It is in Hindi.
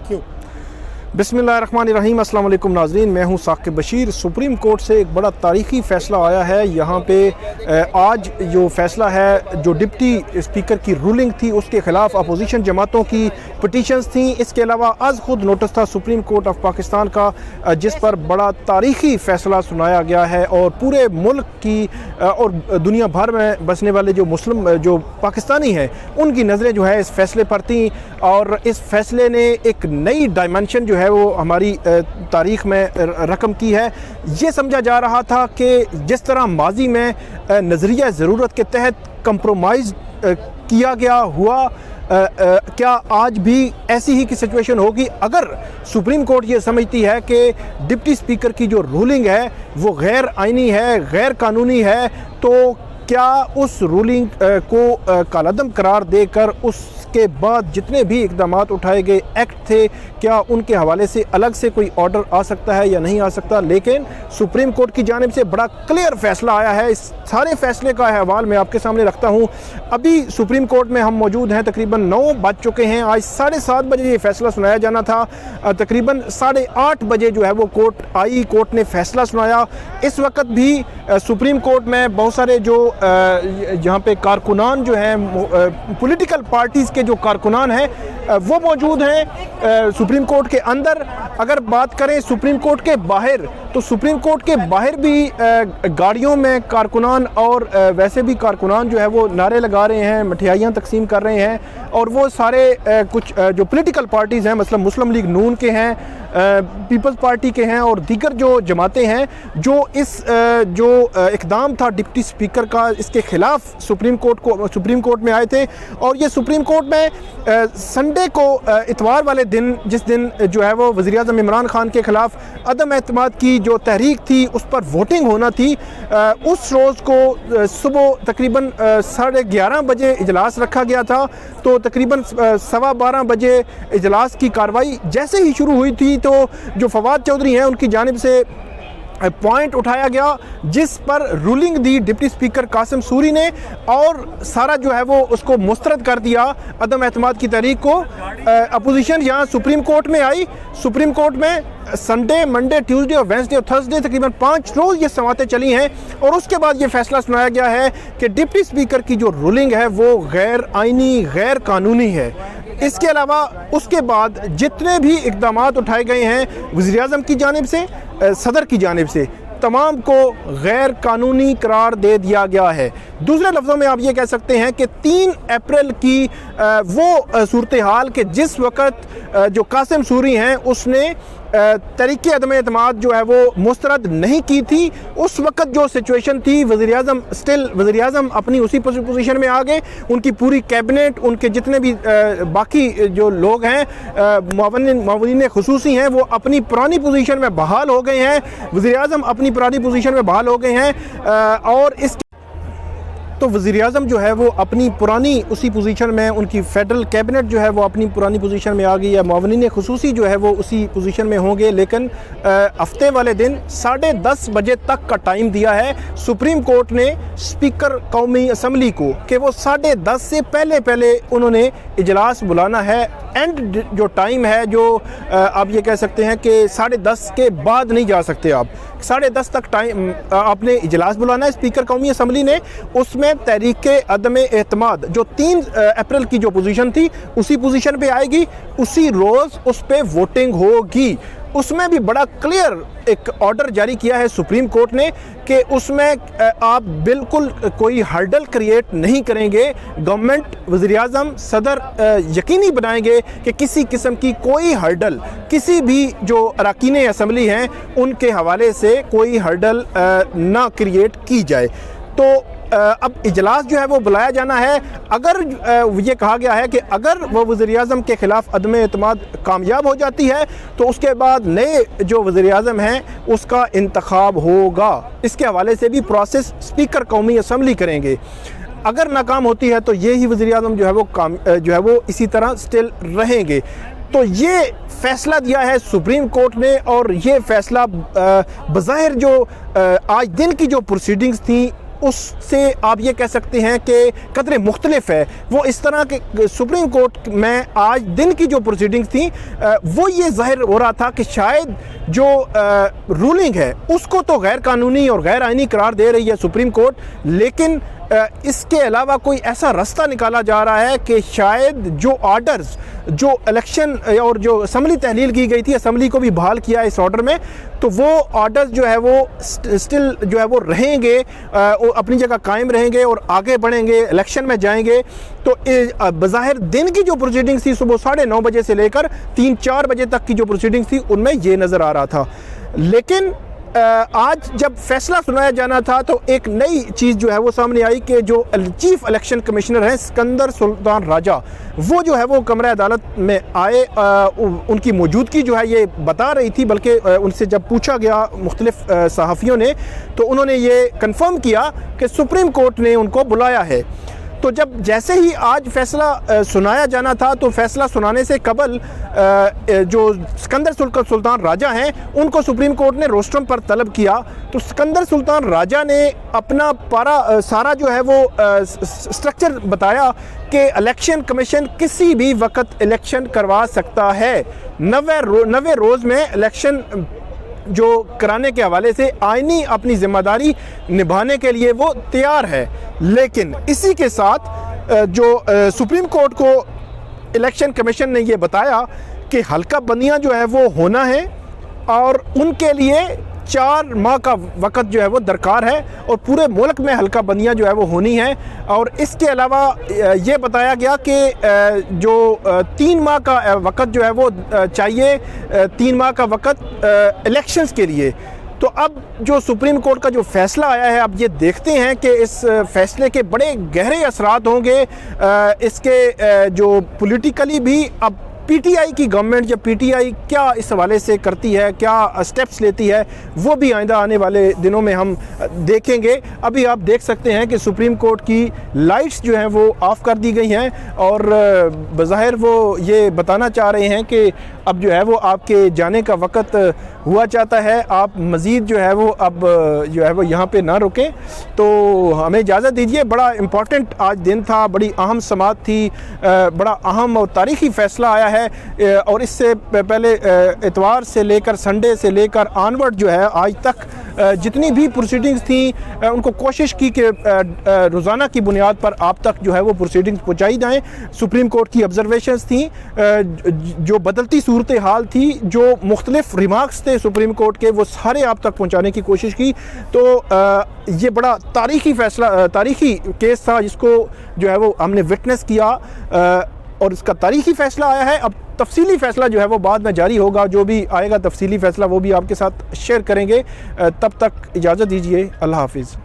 क्यों? बिस्मिल्लाहिर्रहमानिर्रहीम। अस्सलाम वालेकुम नाज़रीन, मैं हूं साकिब बशीर। सुप्रीम कोर्ट से एक बड़ा तारीख़ी फ़ैसला आया है। यहाँ पे आज जो फ़ैसला है, जो डिप्टी स्पीकर की रूलिंग थी उसके ख़िलाफ़ अपोजिशन जमातों की पटिशन्स थी। इसके अलावा आज ख़ुद नोटिस था सुप्रीम कोर्ट ऑफ पाकिस्तान का, जिस पर बड़ा तारीख़ी फ़ैसला सुनाया गया है और पूरे मुल्क की और दुनिया भर में बसने वाले जो मुस्लिम जो पाकिस्तानी हैं उनकी नज़रें जो है इस फ़ैसले पर थी। और इस फ़ैसले ने एक नई डायमेंशन जो है वो हमारी तारीख़ में रकम की है। ये समझा जा रहा था कि जिस तरह माजी में नज़रिया ज़रूरत के तहत कंप्रोमाइज़ किया गया हुआ, क्या आज भी ऐसी ही की सिचुएशन होगी? अगर सुप्रीम कोर्ट ये समझती है कि डिप्टी स्पीकर की जो रूलिंग है वो गैर आइनी है, गैर कानूनी है, तो क्या उस रूलिंग को कालादम करार देकर उसके बाद जितने भी इक़दाम उठाए गए एक्ट थे, क्या उनके हवाले से अलग से कोई ऑर्डर आ सकता है या नहीं आ सकता? लेकिन सुप्रीम कोर्ट की जानिब से बड़ा क्लियर फ़ैसला आया है। इस सारे फ़ैसले का अहवाल मैं आपके सामने रखता हूँ। अभी सुप्रीम कोर्ट में हम मौजूद हैं, तकरीबन 9 बज चुके हैं। आज 7:30 बजे ये फ़ैसला सुनाया जाना था। तकरीबन 8:30 बजे जो है वो कोर्ट ने फ़ैसला सुनाया। इस वक्त भी सुप्रीम कोर्ट में बहुत सारे जो यहाँ पे कारकुनान जो हैं, पॉलिटिकल पार्टीज़ के जो कारकुनान हैं वो मौजूद हैं। सुप्रीम कोर्ट के अंदर अगर बात करें सुप्रीम कोर्ट के बाहर, तो सुप्रीम कोर्ट के बाहर भी गाड़ियों में कारकुनान और वैसे भी कारकुनान जो है वो नारे लगा रहे हैं, मिठाइयाँ तकसीम कर रहे हैं। और वो सारे कुछ जो पॉलिटिकल पार्टीज़ हैं, मतलब मुस्लिम लीग नून के हैं, पीपल्स पार्टी के हैं और दीगर जो जमातें हैं, जो इस जो इक़दाम था डिप्टी स्पीकर का, इसके ख़िलाफ़ सुप्रीम कोर्ट में आए थे। और ये सुप्रीम कोर्ट में संडे को इतवार वाले दिन, जिस दिन जो है वो वज़ीर-ए-आज़म इमरान खान के ख़िलाफ़ अदम एतमाद की जो तहरीक थी उस पर वोटिंग होना थी, उस रोज़ को सुबह तकरीबन 11:30 बजे इजलास रखा गया था। तो तकरीबन 12:15 बजे इजलास की कार्रवाई जैसे ही शुरू हुई थी, तो जो फवाद चौधरी हैं उनकी जानिब से पॉइंट उठाया गया, जिस पर रूलिंग दी डिप्टी स्पीकर कासिम सूरी ने, और सारा जो है वो उसको मुस्तरद कर दिया अदम एतमाद की तहरीक को। अपोजिशन यहाँ सुप्रीम कोर्ट में आई। सुप्रीम कोर्ट में संडे, मंडे, ट्यूसडे और वेंसडे और थर्सडे तकरीबन 5 रोज़ ये समातें चली हैं। और उसके बाद ये फैसला सुनाया गया है कि डिप्टी स्पीकर की जो रूलिंग है वो गैर आइनी, गैर कानूनी है। इसके अलावा उसके बाद जितने भी इक़दाम उठाए गए हैं वज़ीर-ए-आज़म की जानिब से, सदर की जानिब से, तमाम को गैर कानूनी करार दे दिया गया है। दूसरे लफ्ज़ों में आप ये कह सकते हैं कि 3 अप्रैल की वो सूरत हाल के जिस वक़्त जो कासिम सूरी हैं उसने तहरीक अदम एतमाद जो है वो मुस्तरद नहीं की थी, उस वक़्त जो सिचुएशन थी, वज़ीर-ए-आज़म अपनी उसी पोजीशन में आ गए। उनकी पूरी कैबिनेट, उनके जितने भी बाकी जो लोग हैं मुआविनीन ख़ुसूसी हैं, वो अपनी पुरानी पोजीशन में बहाल हो गए हैं। वज़ीर-ए-आज़म अपनी पुरानी पोजीशन में बहाल हो गए हैं। और इस तो वज़ीर-ए-आज़म जो है वो अपनी पुरानी उसी पोजीशन में, उनकी फेडरल कैबिनेट जो है वो अपनी पुरानी पोजीशन में आ गई है। मुआविनीन ख़ुसूसी जो है वो उसी पोजीशन में होंगे। लेकिन हफ्ते वाले दिन 10:30 बजे तक का टाइम दिया है सुप्रीम कोर्ट ने स्पीकर कौमी असम्बली को कि वो 10:30 से पहले उन्होंने इजलास बुलाना है। एंड जो टाइम है, जो आप ये कह सकते हैं कि 10:30 के बाद नहीं जा सकते आप, 10:30 तक टाइम आपने इजलास बुलाना है स्पीकर कौमी असम्बली ने। उसमें तहरीक अदम एतमाद जो 3 अप्रैल की जो पोजीशन थी उसी पोजीशन पे आएगी, उसी रोज़ उस पर वोटिंग होगी। उसमें भी बड़ा क्लियर एक ऑर्डर जारी किया है सुप्रीम कोर्ट ने कि उसमें आप बिल्कुल कोई हर्डल क्रिएट नहीं करेंगे। गवर्नमेंट, वज़ीर-ए-आज़म, सदर यकीनी बनाएंगे कि किसी किस्म की कोई हर्डल, किसी भी जो अरकान असम्बली हैं उनके हवाले से कोई हर्डल ना क्रिएट की जाए। तो अब इजलास जो है वो बुलाया जाना है। अगर ये कहा गया है कि अगर वो वज़ीर-ए-आज़म के ख़िलाफ़ अदम एतमाद कामयाब हो जाती है तो उसके बाद नए जो वज़ीर-ए-आज़म हैं उसका इंतखाब होगा। इसके हवाले से भी प्रोसेस स्पीकर कौमी असम्बली करेंगे। अगर नाकाम होती है तो ये ही वज़ीर-ए-आज़म जो है वो इसी तरह स्टिल रहेंगे। तो ये फ़ैसला दिया है सुप्रीम कोर्ट ने। और ये फ़ैसला बज़ाहिर जो आज दिन की जो प्रोसीडिंग्स थी उससे आप ये कह सकते हैं कि कदरे मुख्तलिफ है। वो इस तरह के सुप्रीम कोर्ट में आज दिन की जो प्रोसीडिंग्स थी वो ये ज़ाहिर हो रहा था कि शायद जो रूलिंग है उसको तो गैर कानूनी और गैर आइनी करार दे रही है सुप्रीम कोर्ट, लेकिन इसके अलावा कोई ऐसा रास्ता निकाला जा रहा है कि शायद जो ऑर्डर्स जो इलेक्शन और जो असम्बली तहलील की गई थी, असम्बली को भी बहाल किया इस ऑर्डर में, तो वो ऑर्डर्स जो है वो स्टिल जो है वो रहेंगे, अपनी जगह कायम रहेंगे और आगे बढ़ेंगे, इलेक्शन में जाएंगे। तो बज़ाहिर दिन की जो प्रोसीडिंग्स थी सुबह 9:30 बजे से लेकर 3-4 बजे तक की जो प्रोसीडिंग्स थी उनमें ये नज़र आ रहा था। लेकिन आज जब फैसला सुनाया जाना था तो एक नई चीज़ जो है वो सामने आई कि जो चीफ इलेक्शन कमिश्नर हैं सिकंदर सुल्तान राजा, वो जो है वो कमरा अदालत में आए। उनकी मौजूदगी जो है ये बता रही थी, बल्कि उनसे जब पूछा गया मुख्तलिफ सहाफ़ियों ने तो उन्होंने ये कन्फर्म किया कि सुप्रीम कोर्ट ने उनको बुलाया है। तो जब जैसे ही आज फैसला सुनाया जाना था तो फैसला सुनाने से कबल जो सिकंदर सुल्तान राजा हैं उनको सुप्रीम कोर्ट ने रोस्ट्रम पर तलब किया। तो सिकंदर सुल्तान राजा ने अपना सारा जो है वो स्ट्रक्चर बताया कि इलेक्शन कमीशन किसी भी वक्त इलेक्शन करवा सकता है, 90 रोज़ में इलेक्शन जो कराने के हवाले से आईनी अपनी जिम्मेदारी निभाने के लिए वो तैयार है। लेकिन इसी के साथ जो सुप्रीम कोर्ट को इलेक्शन कमीशन ने ये बताया कि हल्का बंदियां जो है वो होना है और उनके लिए 4 माह का वक़्त जो है वो दरकार है और पूरे मुल्क में हल्का बंदियां जो है वो होनी है। और इसके अलावा ये बताया गया कि जो 3 माह का वक़्त जो है वो चाहिए, 3 माह का वक़्त इलेक्शंस के लिए। तो अब जो सुप्रीम कोर्ट का जो फ़ैसला आया है, अब ये देखते हैं कि इस फ़ैसले के बड़े गहरे असरात होंगे। इसके जो पॉलिटिकली भी अब पीटीआई की गवर्नमेंट या पीटीआई क्या इस हवाले से करती है, क्या स्टेप्स लेती है, वो भी आइंदा आने वाले दिनों में हम देखेंगे। अभी आप देख सकते हैं कि सुप्रीम कोर्ट की लाइट्स जो हैं वो ऑफ़ कर दी गई हैं और बज़ाहिर वो ये बताना चाह रहे हैं कि अब जो है वो आपके जाने का वक़्त हुआ चाहता है, आप मज़ीद जो है वो अब जो है वो यहाँ पे ना रुकें। तो हमें इजाज़त दीजिए। बड़ा इम्पॉर्टेंट आज दिन था, बड़ी अहम समात थी, बड़ा अहम और तारीख़ी फ़ैसला आया है। और इससे पहले इतवार से लेकर संडे से लेकर ऑनवर्ड जो है आज तक जितनी भी प्रोसीडिंग्स थी उनको कोशिश की कि रोज़ाना की बुनियाद पर आप तक जो है वो प्रोसीडिंग्स पहुँचाई जाएँ। सुप्रीम कोर्ट की ऑब्जर्वेशंस थी, जो बदलती सूरत हाल थी, जो मुख्तलिफ रिमार्क्स थे सुप्रीम कोर्ट के, वो सारे आप तक पहुँचाने की कोशिश की। तो ये बड़ा तारीख़ी फ़ैसला, तारीख़ी केस था जिसको जो है वो हमने विटनेस किया और इसका तारीख़ी फ़ैसला आया है। अब तफसीली फ़ैसला जो है वो बाद में जारी होगा, जो भी आएगा तफसीली फ़ैसला वो भी आपके साथ शेयर करेंगे। तब तक इजाज़त दीजिए। अल्लाह हाफिज़।